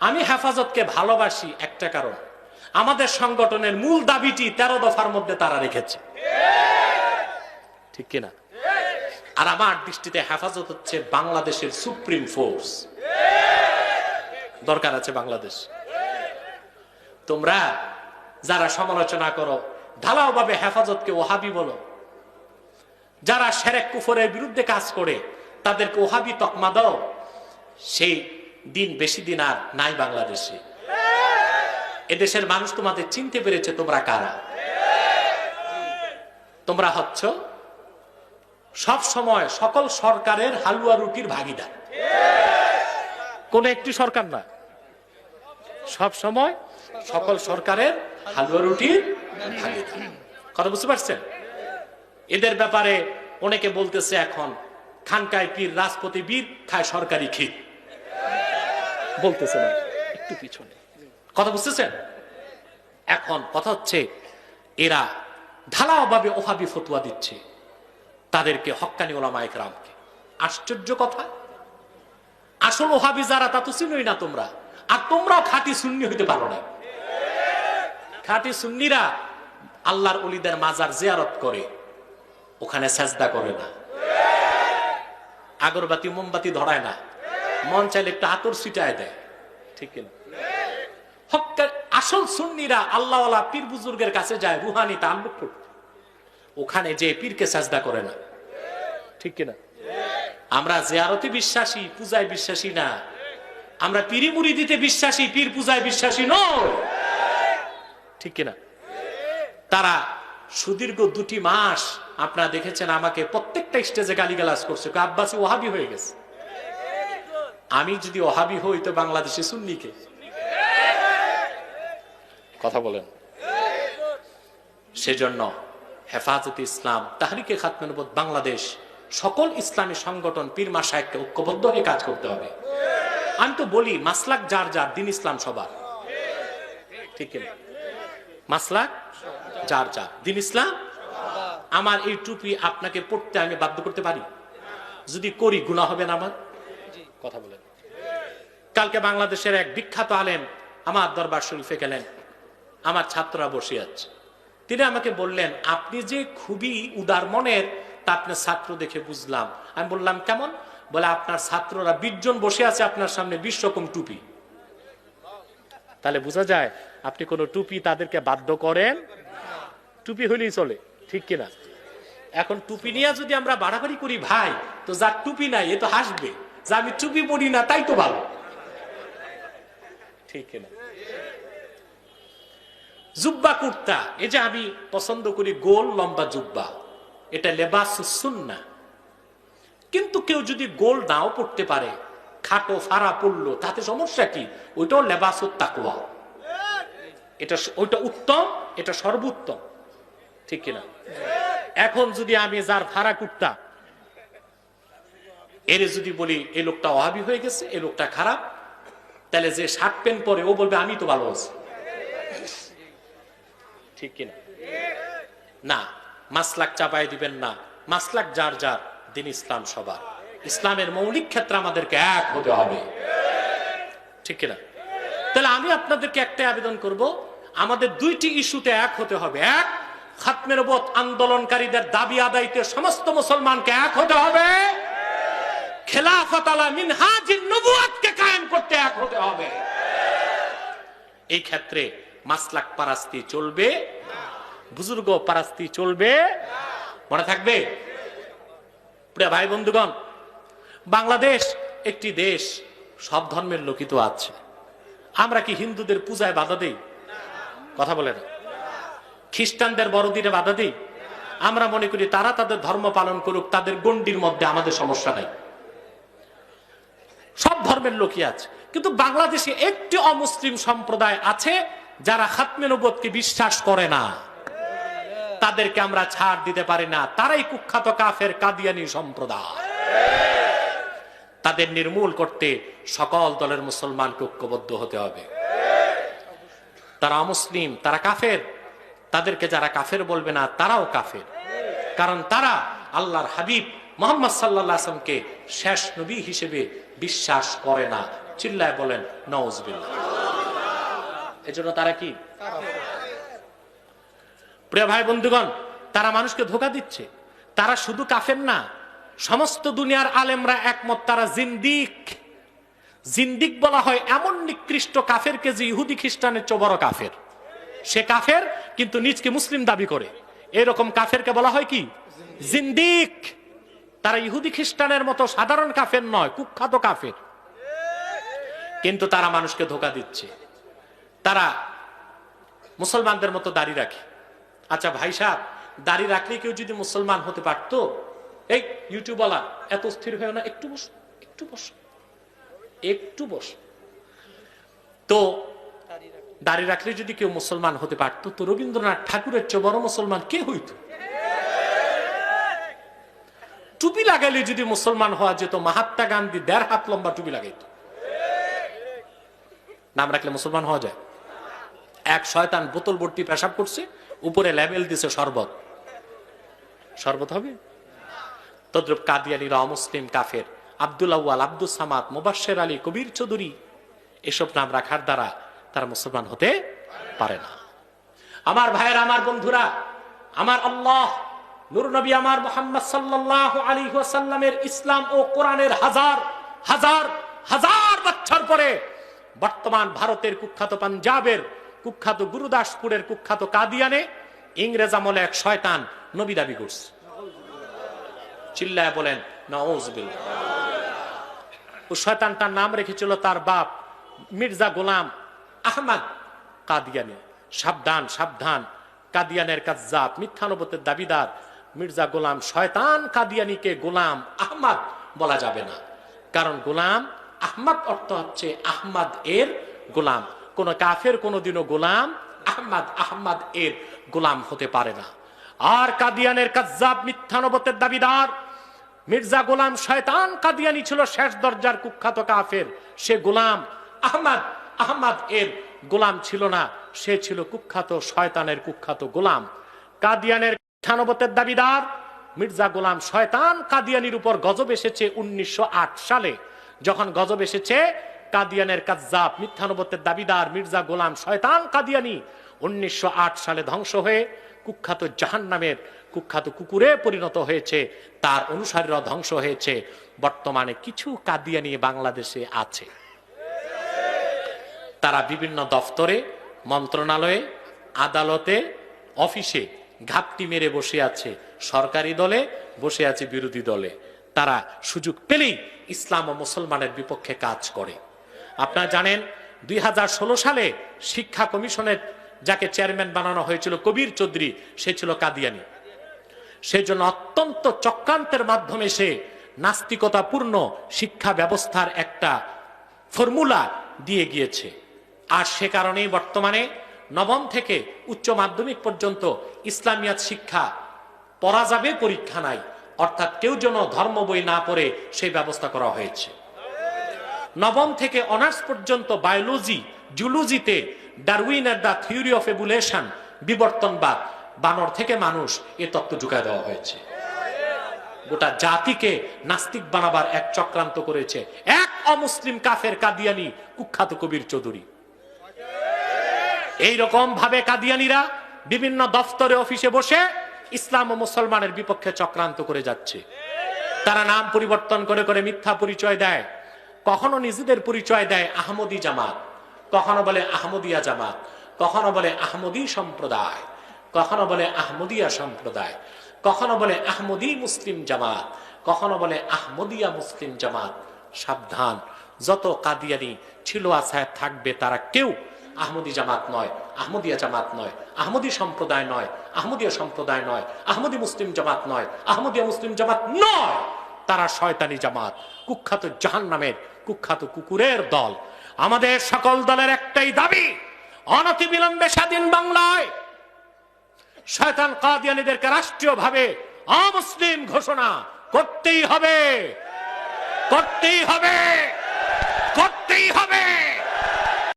আমি হেফাজতকে ভালোবাসি একটা কারণ, আমাদের সংগঠনের মূল দাবিটি 13 দফার মধ্যে তারা রেখেছে, ঠিক কিনা? আর আমার দৃষ্টিতে হেফাজত হচ্ছে বাংলাদেশের সুপ্রিম ফোর্স। দরকার আছে বাংলাদেশ। তোমরা যারা সমালোচনা করো, ঢালাও ভাবে হেফাজতকে ওহাবি বলো, যারা শিরক কুফরের বিরুদ্ধে কাজ করে তাদেরকে ওহাবি তকমা দাও, সেই দিন বেশি দিন আর নাই বাংলাদেশে। এদেশের মানুষ তোমাদের চিনতে পেরেছে তোমরা কারা। তোমরা হচ্ছ সব সময় সকল সরকারের হালুয়া রুটির ভাগিদার। কোন একটি সরকার না, সব সময় সকল সরকারের হালুয়া রুটির ভাগিদার। কথা বুঝতে পারছেন? এদের ব্যাপারে অনেকে বলতেছে এখন খানকায় পীর রাজপতি বীর খায় সরকারি ক্ষীর, বলতেছে না একটু পিছনে। কথা বুঝতেছেন? এখন কথা হচ্ছে এরা ঢালাও ভাবে ওহাবি ফতোয়া দিচ্ছে তাদেরকে, হক্কানি ওলামায়ে কেরামকে। আশ্চর্য কথা, আসল ওহাবি যারা তা তো চিনোই না তোমরা, আর তোমরাও খাঁটি সুন্নি হইতে পারো না। খাঁটি সুন্নিরা আল্লাহর ওলিদের মাজার জিয়ারত করে, ওখানে সেজদা করে না, আগরবাতি মোমবাতি ধরায় না, মন চাইলে একটু আতর ছিটায় দেয়, ঠিক কিনা? আসল সুন্নিরা আল্লাহওয়ালা পীর বুজুর্গের কাছে যায় রুহানি তাআল্লুক করতে, ওখানে যে পীরকে সাজদা করে না, ঠিক কিনা? আমরা জিয়ারতে বিশ্বাসী, পূজায় বিশ্বাসী না। আমরা পীরি মুরিদিতে বিশ্বাসী, পীর পূজায় বিশ্বাসী নয়, ঠিক কিনা? তারা সুদীর্ঘ 2 মাস আপনারা দেখেছেন আমাকে প্রত্যেকটা স্টেজে গালিগালাজ করছে, আব্বাসী ওহাবি হয়ে গেছে। আমি যদি ওহাবি হই তো বাংলাদেশে সুন্নিকে। কথা বলেন। সেজন্য হেফাজতে ইসলাম, তাহরিকে খাতমে নবুয়ত বাংলাদেশ, সকল ইসলামী সংগঠন, পীর মাশায়েখকে ঐক্যবদ্ধ হয়ে কাজ করতে হবে। আমি তো বলি মাসলাক যার যার, দিন ইসলাম সবার, ঠিক কিনা? মাসলাক যার যার, দিন ইসলাম। আমার এই টুপি আপনাকে পড়তে আমি বাধ্য করতে পারি? যদি করি গুনাহ হবে না আমার? কথা বলেন। কালকে বাংলাদেশের এক বিখ্যাত আলেম আমার দরবার শরীফে গেলেন, আমার ছাত্ররা বসে আছে। তিনি আমাকে বললেন, আপনি যে খুবই উদার মনের তা আপনার ছাত্র দেখে বুঝলাম। আমি বললাম কেমন? বলে আপনার ছাত্ররা 20 জন বসে আছে আপনার সামনে, 20 রকম টুপি। তাহলে বোঝা যায় আপনি কোন টুপি তাদেরকে বাধ্য করেন, টুপি হইলেই চলে, ঠিক কিনা? এখন টুপি নিয়ে যদি আমরা বাড়াবাড়ি করি ভাই, তো যার টুপি নাই এ তো হাসবে যে আমি টুপি পরি না তাই তো ভালো, ঠিক কিনা? জুব্বা কুর্তা, এই যে আমি পছন্দ করি গোল লম্বা জুব্বা, এটা লেবাসুস সুন্নাহ। কিন্তু কেউ যদি গোল নাও পড়তে পারে, খাটো ফাড়া পড়লো, তাতে সমস্যা কি? ওইটাও লেবাসুত তাকওয়া, এটা ওইটা উত্তম, এটা সর্বোত্তম, ঠিক কিনা? এখন যদি আমি যার ফাড়া কুর্তা এর যদি বলি এই লোকটা ওহাবি হয়ে গেছে, এই লোকটা খারাপ, তাহলে যে শার্ট প্যান্ট পরে ও বলবে আমি তো ভালো আছি, ঠিক কিনা? না, মাসলাক চাপাই দিবেন না, মাসলাক যার যার, দিন ইসলাম সবার। ইসলামের মৌলিক ক্ষেত্রে আমাদেরকে এক হতে হবে, ঠিক কিনা? তাহলে আমি আপনাদেরকে একটাই আবেদন করব, আমাদের 2টি ইস্যুতে এক হতে হবে। এক, খাতমে নবুয়ত আন্দোলনকারীদের দাবি আদায়তে সমস্ত মুসলমানকে এক হতে হবে। খেলাফত আলা মিনহাজিন নবুয়তকে কায়েম করতে এক হতে হবে। এই ক্ষেত্রে মাসলাক পারাস্তি চলবে, বুজুর্গ পারাস্তি চলবে, মনে থাকবে। প্রিয় ভাই বন্ধুগণ, বাংলাদেশ একটি দেশ, সব ধর্মের লোকই তো আছে। আমরা কি হিন্দুদের পূজায় বাধা দেই? কথা বলে না। খ্রিস্টানদের বড়দিনে বাধা দেই? আমরা মনে করি তারা তাদের ধর্ম পালন করুক, তাদের গণ্ডির মধ্যে আমাদের সমস্যা নাই। সব ধর্মের লোকই আছে, কিন্তু বাংলাদেশে একটি অমুসলিম সম্প্রদায় আছে যারা খাতমে নবুয়তকে বিশ্বাস করে না। তাদেরকে আমরা ছাড় দিতে পারি না। তারাই কুখ্যাত কাফের কাদিয়ানী সম্প্রদায়। তাদের নির্মূল করতে সকল দলের মুসলমানকে ঐক্যবদ্ধ হতে হবে। তারা অমুসলিম, তারা কাফের, তাদেরকে যারা কাফের বলবে না তারাও কাফের, কারণ তারা আল্লাহর হাবিব মুহাম্মদ সাল্লাল্লাহু আলাইহি ওয়াসাল্লামকে শেষ নবী হিসেবে বিশ্বাস করে না। চিল্লায় বলেন নাউজুবিল্লাহ। এজন্য তারা কি? প্রিয় ভাই বন্ধুগণ, তারা মানুষকে ধোঁকা দিচ্ছে। তারা শুধু কাফের না, সমস্ত দুনিয়ার আলেমরা একমত তারা জিন্দিক। জিন্দিক বলা হয় এমন নিকৃষ্ট কাফেরকে যে ইহুদি খ্রিস্টানের চেয়ে বড় কাফের। সে কাফের কিন্তু নিজকে মুসলিম দাবি করে, এরকম কাফেরকে বলা হয় কি? জিন্দিক। তারা ইহুদি খ্রিস্টানের মতো সাধারণ কাফের নয়, কুখ্যাত কাফের। কিন্তু তারা মানুষকে ধোঁকা দিচ্ছে। তারা মুসলমানদের মতো দাড়ি রাখে। আচ্ছা ভাই সাহেব, দাড়ি রাখলে কেউ যদি মুসলমান হতে পারত? এই ইউটিউবওয়ালা, এত স্থির হয়ে না, একটু বস, একটু বস, একটু বস। তো দাড়ি রাখলে যদি কেউ মুসলমান হতে পারত, তো রবীন্দ্রনাথ ঠাকুরের চেয়ে বড় মুসলমান কে হইত? টুপি লাগাইলে যদি মুসলমান হওয়া যেত, মহাত্মা গান্ধী 1.5 হাত লম্বা টুপি লাগাইত। নাম রাখলে মুসলমান হওয়া যায়? এক শয়তান বোতল ভর্তি পেশাব করছে, উপরে লেবেল দিছে শরবত। শরবত হবে? তদ্রুপ কাদিয়ানীরা অমুসলিম কাফের। আব্দুল আউয়াল, আব্দুল সামাদ, মুবাশশির আলী, কবির চৌধুরী, এসব নাম রাখার দ্বারা তারা মুসলমান হতে পারে না। আমার ভাইয়েরা, আমার বন্ধুরা, আমার আল্লাহ নূর নবী আমার মুহাম্মদ সাল্লাল্লাহু আলাইহি ওয়াসাল্লামের ইসলাম ও কোরআনের হাজার হাজার হাজার বছর পরে বর্তমান ভারতের কুখ্যাত পাঞ্জাবের কুখ্যাত গুরুদাসপুরের কুখ্যাত কাদিয়ানে ইংরেজ আমলে এক শয়তান নবী দাবি করছে। চিল্লায় বলেন নাউজুবিল্লাহ। ও শয়তানটার নাম রেখেছিল তার বাপ মির্জা গোলাম আহমদ কাদিয়ানি। সাবধান সাবধান, কাদিয়ানের কাজ্জাব, মিথ্যানবুতের দাবিদার মির্জা গোলাম শয়তান কাদিয়ানিকে গোলাম আহমদ বলা যাবে না। কারণ গোলাম আহমদ অর্থ হচ্ছে আহমদ এর গোলাম। কোন কাফের কোনদিনও গোলাম আহমদ এর গোলাম হতে পারে না। আর কাদিয়ানের কাজ্জাব মিথ্যানবুতের দাবিদার মির্জা গোলাম শয়তান কাদিয়ানি ছিল শেষ দরজার কুখ্যাত কাফের। সে গোলাম আহমদ এর গোলাম ছিল না, সে ছিল কুখ্যাত শয়তানের কুখ্যাত গোলাম। কাদিয়ানের মিথ্যানবুতের দাবিদার মির্জা গোলাম শয়তান কাদিয়ানির উপর গজব এসেছে 1908 সালে। যখন গজব এসেছে, কাদিয়ানের কাজ্জাব মিথ্যানবুতের দাবিদার মির্জা গোলাম শয়তান কাদিয়ানি 1908 সালে ধ্বংস হয়ে কুখ্যাত জাহান্নামের কুখ্যাত কুকুরে পরিণত হয়েছে। তার অনুসারীরা ধ্বংস হয়েছে। বর্তমানে কিছু কাদিয়ানি বাংলাদেশে আছে। তারা বিভিন্ন দফতরে, মন্ত্রণালয়ে, আদালতে, অফিসে ঘাপটি মেরে বসে আছে। সরকারি দলে বসে আছে, বিরোধী দলে। তারা সুযোগ পেলেই ইসলাম ও মুসলমানের বিপক্ষে কাজ করে। আপনারা জানেন 2016 সালে শিক্ষা কমিশনের যাকে চেয়ারম্যান বানানো হয়েছিল কবির চৌধুরী, সে ছিল কাদিয়ানি। সেজন্য অত্যন্ত চক্রান্তের মাধ্যমে সে নাস্তিকতাপূর্ণ শিক্ষা ব্যবস্থার একটা ফর্মুলা দিয়ে গিয়েছে। আর সে কারণেই বর্তমানে নবম থেকে উচ্চ মাধ্যমিক পর্যন্ত ইসলামিয়াত শিক্ষা পড়া যাবে, পরীক্ষা নাই। অর্থাৎ কেউ যেন ধর্ম বই না পড়ে সেই ব্যবস্থা করা হয়েছে। নবম থেকে অনার্স পর্যন্ত বায়োলজি, জুলজিতে ডারউইনের দ্য থিওরি অফ এভুলেশন, বিবর্তনবাদ, বানর থেকে মানুষ, এ তত্ত্ব ঢুকায় দেওয়া হয়েছে। গোটা জাতিকে নাস্তিক বানাবার এক চক্রান্ত করেছে এক অমুসলিম কাফের কাদিয়ানি কুখ্যাত কবির চৌধুরী। এইরকম ভাবে কাদিয়ানিরা বিভিন্ন দফতরে, অফিসে বসে ইসলাম ও মুসলমানের বিপক্ষে চক্রান্ত করে যাচ্ছে। তারা নাম পরিবর্তন করে করে মিথ্যা পরিচয় দেয়। কখনো নিজেদের পরিচয় দেয় আহমদী জামাত, কখনো বলে আহমদিয়া জামাত, কখনো বলে আহমদী সম্প্রদায়, কখনো বলে আহমদিয়া সম্প্রদায়, কখনো বলে আহমদী মুসলিম জামাত, কখনো বলে আহমদিয়া মুসলিম জামাত। সাবধান, যত কাদিয়ানি ছিল, আছে, থাকবে, তারা কেউ আহমদী জামাত নয়, আহমদিয়া জামাত নয়, আহমদী সম্প্রদায় নয়, আহমদিয়া সম্প্রদায় নয়, আহমদী মুসলিম জামাত নয়, আহমদিয়া মুসলিম জামাত নয়। তারা শয়তানি জামাত, কুখ্যাত জাহান্নামের কুখ্যাত কুকুরের দল। আমাদের সকল দলের একটাই দাবি, অনতিবিলম্বে স্বাধীন বাংলায় শয়তান কাদিয়ানীদেরকে রাষ্ট্রীয়ভাবে অমুসলিম ঘোষণা করতেই হবে, করতেই হবে।